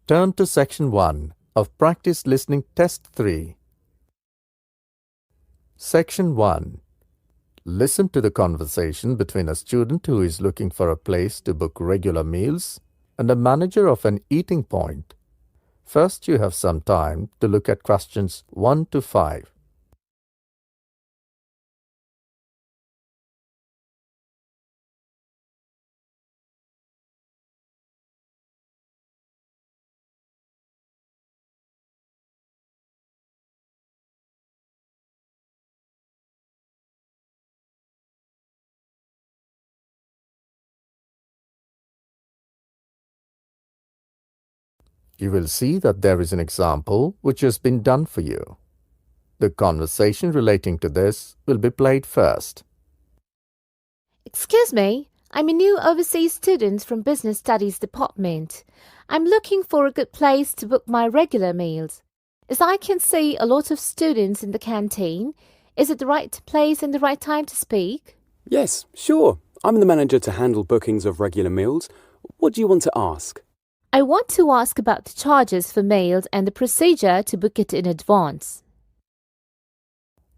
Turn to Section 1 of Practice Listening Test 3. Section 1. Listen to the conversation between a student who is looking for a place to book regular meals and a manager of an eating point. First, you have some time to look at questions 1 to 5. You will see that there is an example which has been done for you. The conversation relating to this will be played first. Excuse me, I'm a new overseas student from Business Studies Department. I'm looking for a good place to book my regular meals. As I can see a lot of students in the canteen, is it the right place and the right time to speak? Yes, sure. I'm the manager to handle bookings of regular meals. What do you want to ask? I want to ask about the charges for meals and the procedure to book it in advance.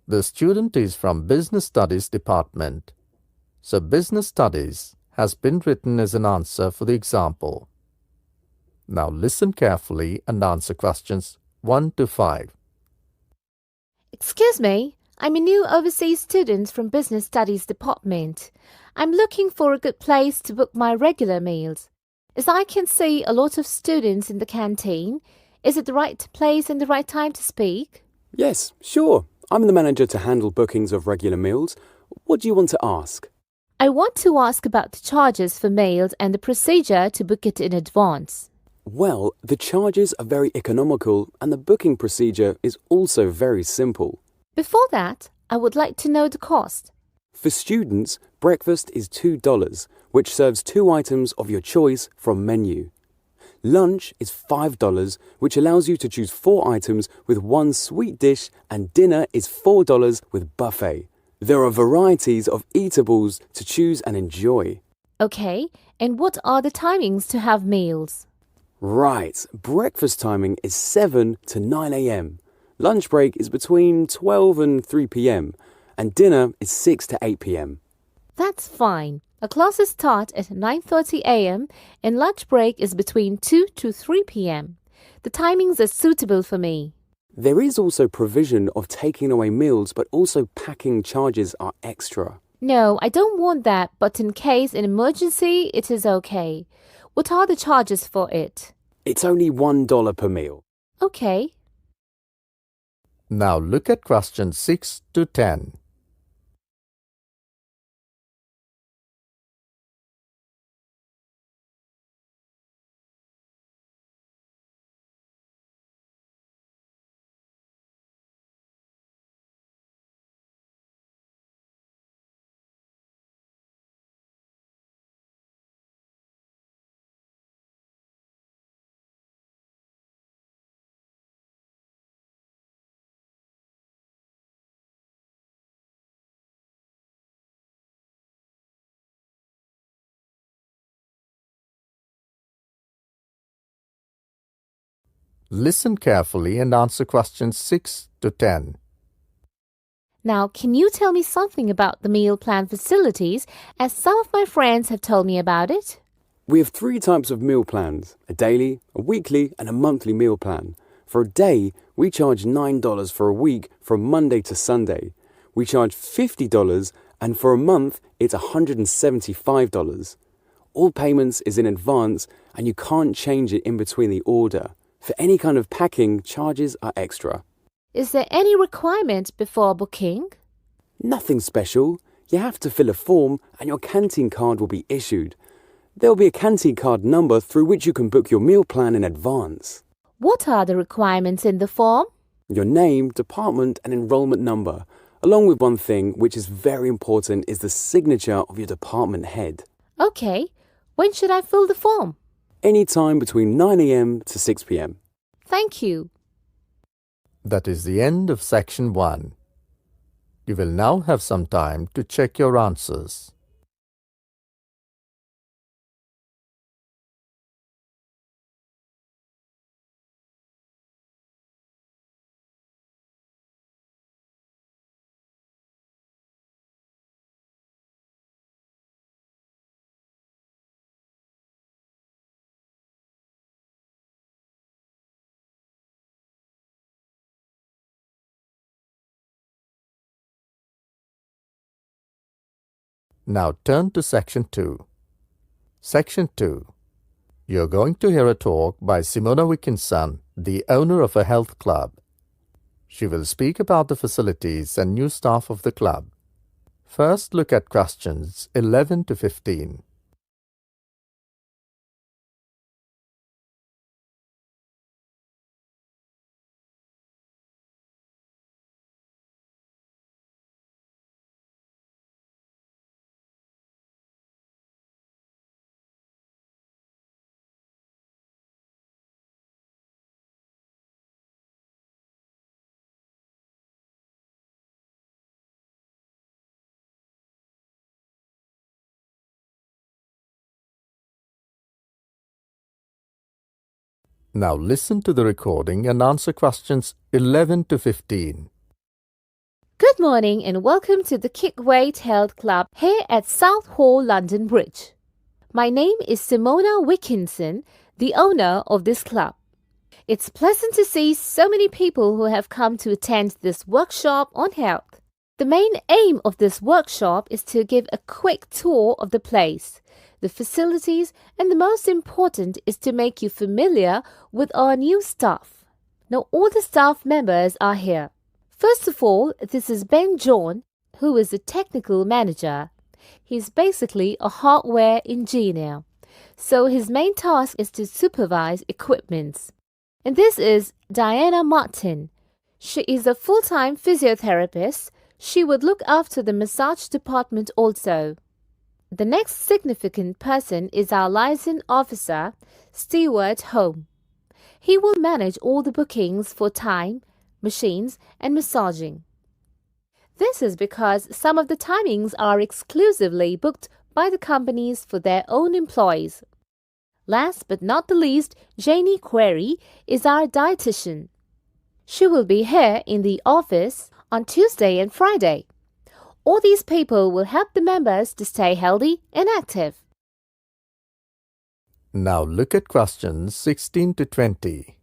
The student is from Business Studies Department. So Business Studies has been written as an answer for the example. Now listen carefully and answer questions 1 to 5. Excuse me, I'm a new overseas student from Business Studies Department. I'm looking for a good place to book my regular meals. As I can see a lot of students in the canteen, is it the right place and the right time to speak? Yes, sure. I'm the manager to handle bookings of regular meals. What do you want to ask? I want to ask about the charges for meals and the procedure to book it in advance. Well, the charges are very economical and the booking procedure is also very simple. Before that, I would like to know the cost. For students, breakfast is $2, which serves 2 items of your choice from menu. Lunch is $5, which allows you to choose 4 items with 1 sweet dish, and dinner is $4 with buffet. There are varieties of eatables to choose and enjoy. Okay, and what are the timings to have meals? Right, breakfast timing is 7 to 9 a.m. Lunch break is between 12 and 3 p.m. and dinner is 6 to 8 p.m. That's fine. Our classes start at 9:30 a.m. and lunch break is between 2 to 3 p.m. The timings are suitable for me. There is also provision of taking away meals, but also packing charges are extra. No, I don't want that, but in case an emergency, it is okay. What are the charges for it? It's only $1 per meal. Okay. Now look at questions 6 to 10. Listen carefully and answer questions 6 to 10. Now, can you tell me something about the meal plan facilities, as some of my friends have told me about it? We have 3 types of meal plans: a daily, a weekly, and a monthly meal plan. For a day, we charge $9 for a week from Monday to Sunday. We charge $50, and for a month, it's $175. All payments is in advance, and you can't change it in between the order. For any kind of packing, charges are extra. Is there any requirement before booking? Nothing special. You have to fill a form and your canteen card will be issued. There will be a canteen card number through which you can book your meal plan in advance. What are the requirements in the form? Your name, department and enrollment number, along with one thing which is very important is the signature of your department head. Okay. When should I fill the form? Any time between 9 a.m. to 6 p.m. Thank you. That is the end of Section 1. You will now have some time to check your answers. Now turn to Section 2. Section 2. You're going to hear a talk by Simona Wickinson, the owner of a health club. She will speak about the facilities and new staff of the club. First, look at questions 11 to 15. Now listen to the recording and answer questions 11 to 15. Good morning and welcome to the Kickweight Health Club here at Southall, London Bridge. My name is Simona Wickinson, the owner of this club. It's pleasant to see so many people who have come to attend this workshop on health. The main aim of this workshop is to give a quick tour of the place, the facilities, and the most important is to make you familiar with our new staff. Now all the staff members are here. First of all, this is Ben John, who is a technical manager. He's basically a hardware engineer, so his main task is to supervise equipment. And this is Diana Martin. She is a full-time physiotherapist. She would look after the massage department also. The next significant person is our liaison officer, Stewart Home. He will manage all the bookings for time, machines, and massaging. This is because some of the timings are exclusively booked by the companies for their own employees. Last but not the least, Janie Query is our dietitian. She will be here in the office on Tuesday and Friday. All these people will help the members to stay healthy and active. Now look at questions 16 to 20.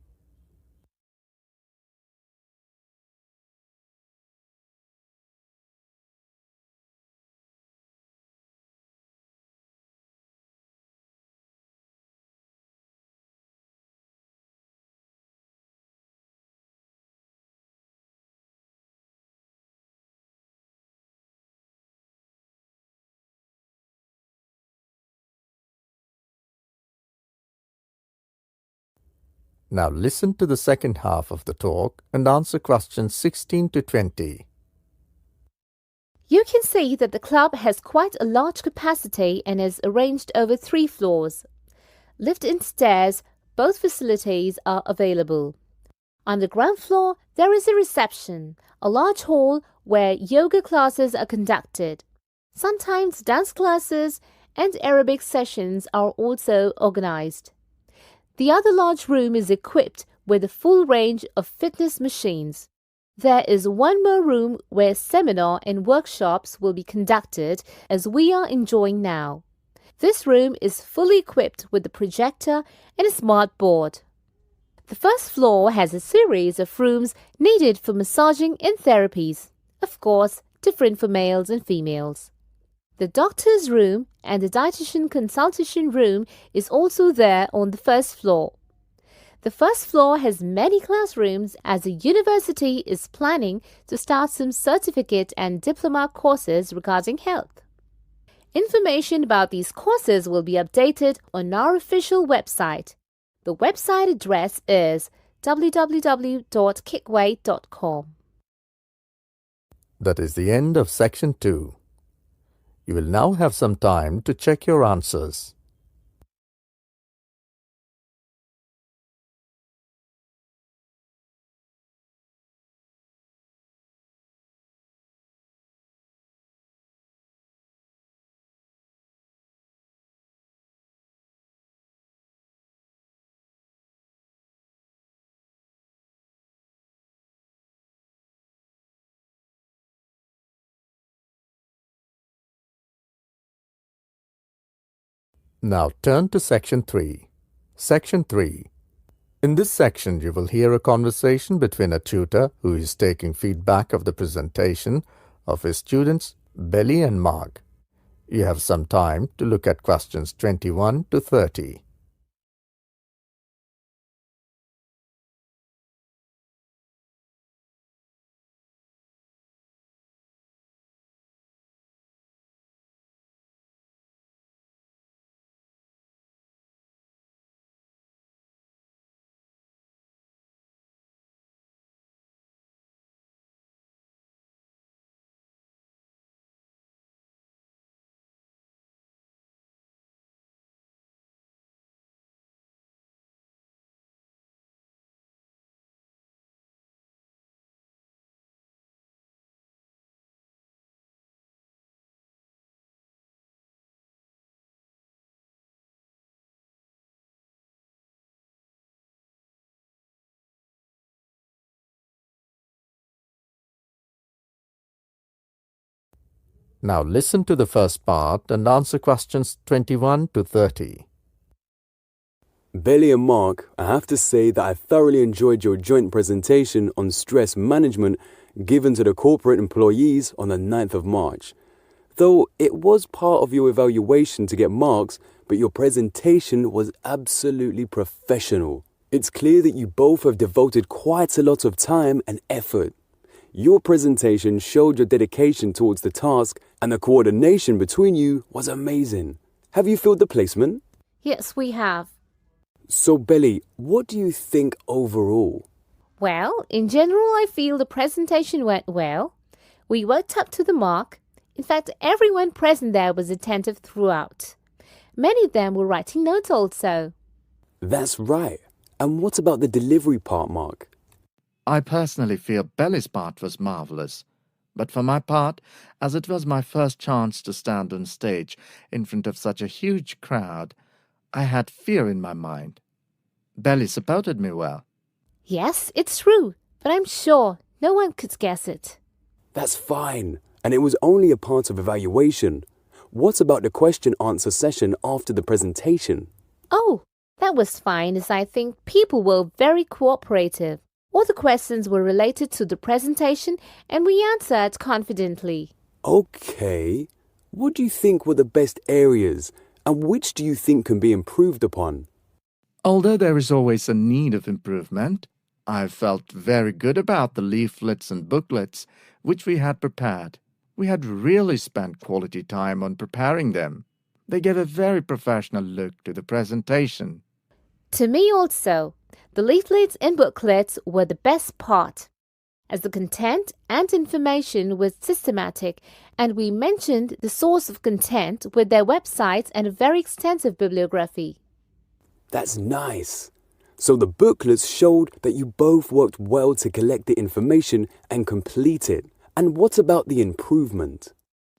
Now listen to the second half of the talk and answer questions 16 to 20. You can see that the club has quite a large capacity and is arranged over 3 floors. Lift and stairs, both facilities are available. On the ground floor, there is a reception, a large hall where yoga classes are conducted. Sometimes dance classes and Arabic sessions are also organized. The other large room is equipped with a full range of fitness machines. There is one more room where seminar and workshops will be conducted as we are enjoying now. This room is fully equipped with a projector and a smart board. The first floor has a series of rooms needed for massaging and therapies, of course, different for males and females. The doctor's room and the dietitian consultation room is also there on the first floor. The first floor has many classrooms as the university is planning to start some certificate and diploma courses regarding health. Information about these courses will be updated on our official website. The website address is www.kickweight.com. That is the end of Section 2. You will now have some time to check your answers. Now turn to Section 3. Section 3. In this section, you will hear a conversation between a tutor who is taking feedback of the presentation of his students, Belly and Mark. You have some time to look at questions 21 to 30. Now listen to the first part and answer questions 21 to 30. Belly and Mark, I have to say that I thoroughly enjoyed your joint presentation on stress management given to the corporate employees on the 9th of March. Though it was part of your evaluation to get marks, but your presentation was absolutely professional. It's clear that you both have devoted quite a lot of time and effort. Your presentation showed your dedication towards the task, and the coordination between you was amazing. Have you filled the placement? Yes, we have. So, Belly, what do you think overall? Well, in general, I feel the presentation went well. We worked up to the mark. In fact, everyone present there was attentive throughout. Many of them were writing notes also. That's right. And what about the delivery part, Mark? I personally feel Belly's part was marvelous. But for my part, as it was my first chance to stand on stage in front of such a huge crowd, I had fear in my mind. Belly supported me well. Yes, it's true, but I'm sure no one could guess it. That's fine. And it was only a part of evaluation. What about the question-answer session after the presentation? Oh, that was fine, as I think people were very cooperative. All the questions were related to the presentation and we answered confidently. Okay. What do you think were the best areas and which do you think can be improved upon? Although there is always a need of improvement, I felt very good about the leaflets and booklets which we had prepared. We had really spent quality time on preparing them. They gave a very professional look to the presentation. To me also, the leaflets and booklets were the best part, as the content and information was systematic and we mentioned the source of content with their websites and a very extensive bibliography. That's nice. So the booklets showed that you both worked well to collect the information and complete it. And what about the improvement?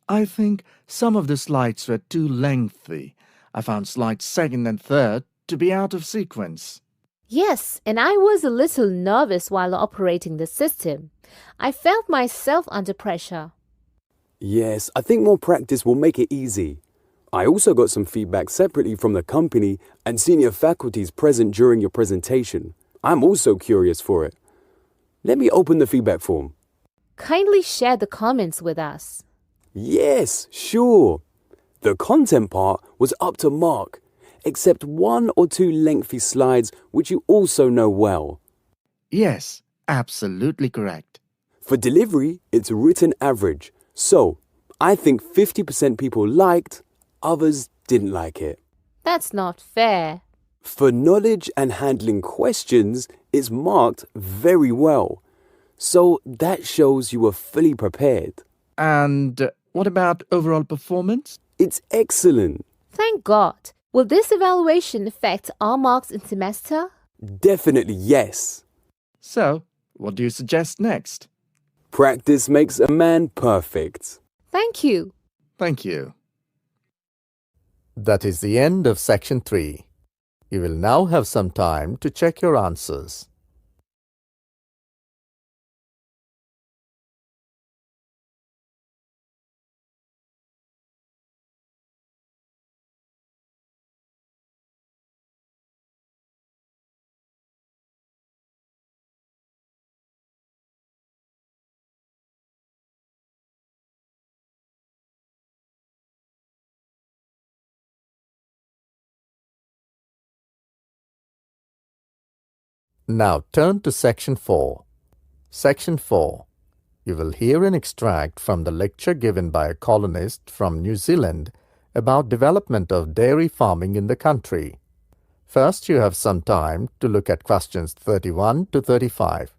I think some of the slides were too lengthy. I found slides second and third to be out of sequence. Yes, and I was a little nervous while operating the system. I felt myself under pressure. Yes, I think more practice will make it easy. I also got some feedback separately from the company and senior faculties present during your presentation. I'm also curious for it. Let me open the feedback form. Kindly share the comments with us. Yes, sure. The content part was up to mark, except one or two lengthy slides which you also know well. Yes, absolutely correct. For delivery, it's written average. So, I think 50% people liked, others didn't like it. That's not fair. For knowledge and handling questions, it's marked very well. So that shows you were fully prepared. And what about overall performance? It's excellent. Thank God. Will this evaluation affect our marks in semester? Definitely yes. So, what do you suggest next? Practice makes a man perfect. Thank you. Thank you. That is the end of section 3. You will now have some time to check your answers. Now turn to Section 4. Section 4. You will hear an extract from the lecture given by a colonist from New Zealand about development of dairy farming in the country. First, you have some time to look at questions 31 to 35.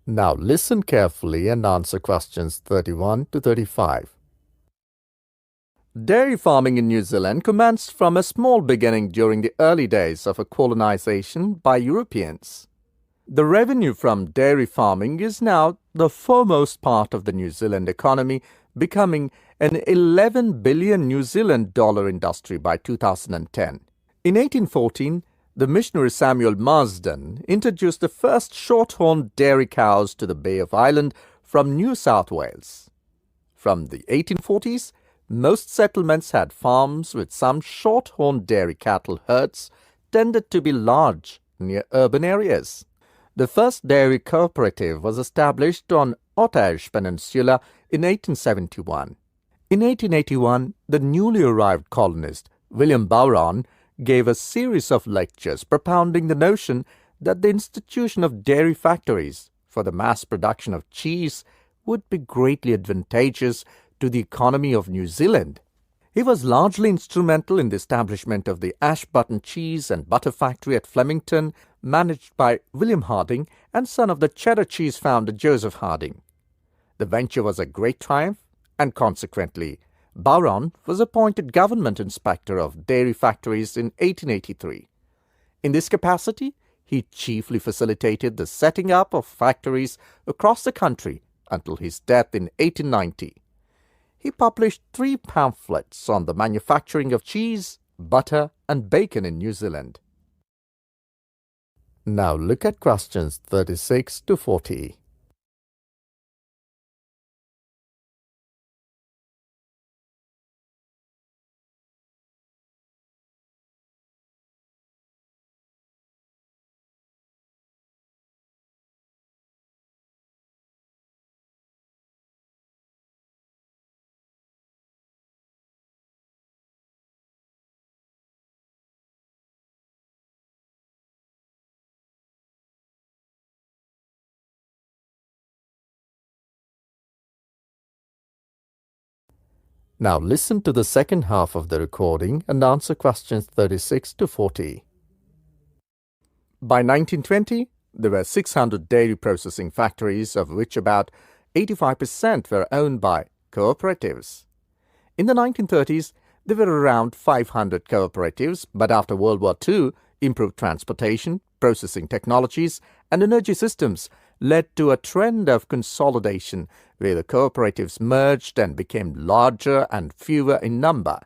Now listen carefully and answer questions 31 to 35. Dairy farming in New Zealand commenced from a small beginning during the early days of a colonization by Europeans. The revenue from dairy farming is now the foremost part of the New Zealand economy, becoming an 11 billion New Zealand dollar industry by 2010. In 1814, the missionary Samuel Marsden introduced the first shorthorn dairy cows to the Bay of Island from New South Wales. From the 1840s, most settlements had farms with some shorthorn dairy cattle herds tended to be large near urban areas. The first dairy cooperative was established on Otash Peninsula in 1871. In 1881, the newly arrived colonist William Bowron gave a series of lectures propounding the notion that the institution of dairy factories for the mass production of cheese would be greatly advantageous to the economy of New Zealand. He was largely instrumental in the establishment of the Ashburton Cheese and Butter Factory at Flemington, managed by William Harding and son of the cheddar cheese founder Joseph Harding. The venture was a great triumph, and consequently, Bowron was appointed government inspector of dairy factories in 1883. In this capacity, he chiefly facilitated the setting up of factories across the country until his death in 1890. He published 3 pamphlets on the manufacturing of cheese, butter, and bacon in New Zealand. Now look at questions 36 to 40. Now listen to the second half of the recording and answer questions 36 to 40. By 1920, there were 600 dairy processing factories, of which about 85% were owned by cooperatives. In the 1930s, there were around 500 cooperatives, but after World War II, improved transportation, processing technologies, and energy systems led to a trend of consolidation where the cooperatives merged and became larger and fewer in number.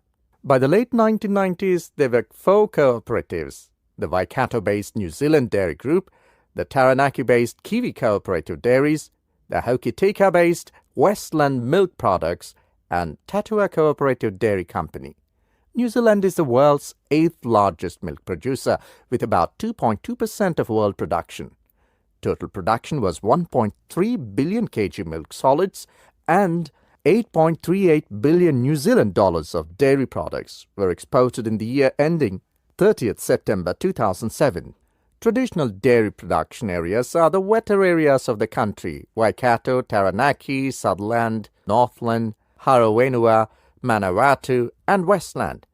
By the late 1990s, there were 4 cooperatives: the Waikato-based New Zealand Dairy Group, the Taranaki-based Kiwi Cooperative Dairies, the Hokitika-based Westland Milk Products, and Tatua Cooperative Dairy Company. New Zealand is the world's 8th largest milk producer, with about 2.2% of world production. Total production was 1.3 billion kg milk solids, and 8.38 billion New Zealand dollars of dairy products were exported in the year ending 30th September 2007. Traditional dairy production areas are the wetter areas of the country: Waikato, Taranaki, Sutherland, Northland, Harowenua, Manawatu, and Westland.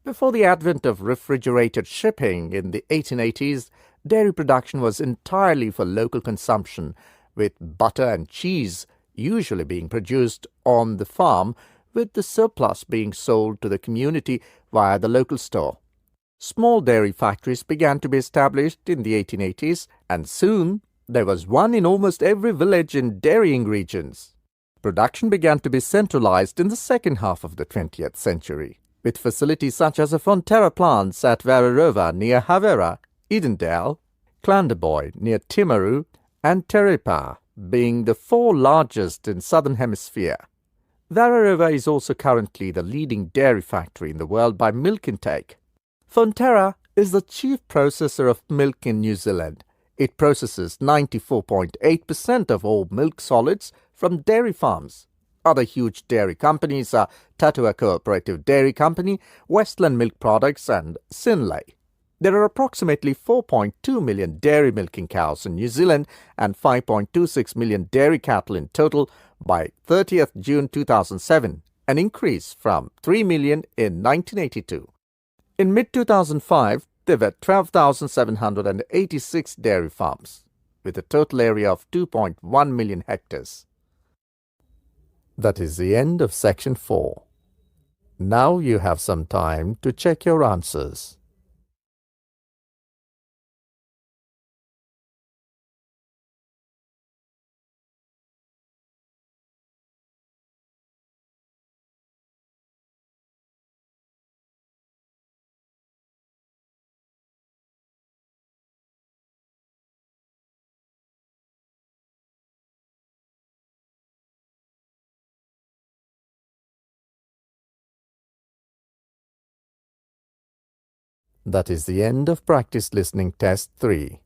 Before the advent of refrigerated shipping in the 1880s, dairy production was entirely for local consumption, with butter and cheese usually being produced on the farm, with the surplus being sold to the community via the local store. Small dairy factories began to be established in the 1880s, and soon there was one in almost every village in dairying regions. Production began to be centralized in the second half of the 20th century, with facilities such as the Fonterra plants at Wararova near Havera, Edendale, Clandeboye near Timaru, and Teripa being the 4 largest in Southern Hemisphere. Wararova is also currently the leading dairy factory in the world by milk intake. Fonterra is the chief processor of milk in New Zealand. It processes 94.8% of all milk solids from dairy farms. Other huge dairy companies are Tatua Cooperative Dairy Company, Westland Milk Products and Synlait. There are approximately 4.2 million dairy milking cows in New Zealand and 5.26 million dairy cattle in total by 30th June 2007, an increase from 3 million in 1982. In mid-2005, there were 12,786 dairy farms, with a total area of 2.1 million hectares. That is the end of section 4. Now you have some time to check your answers. That is the end of practice listening test 3.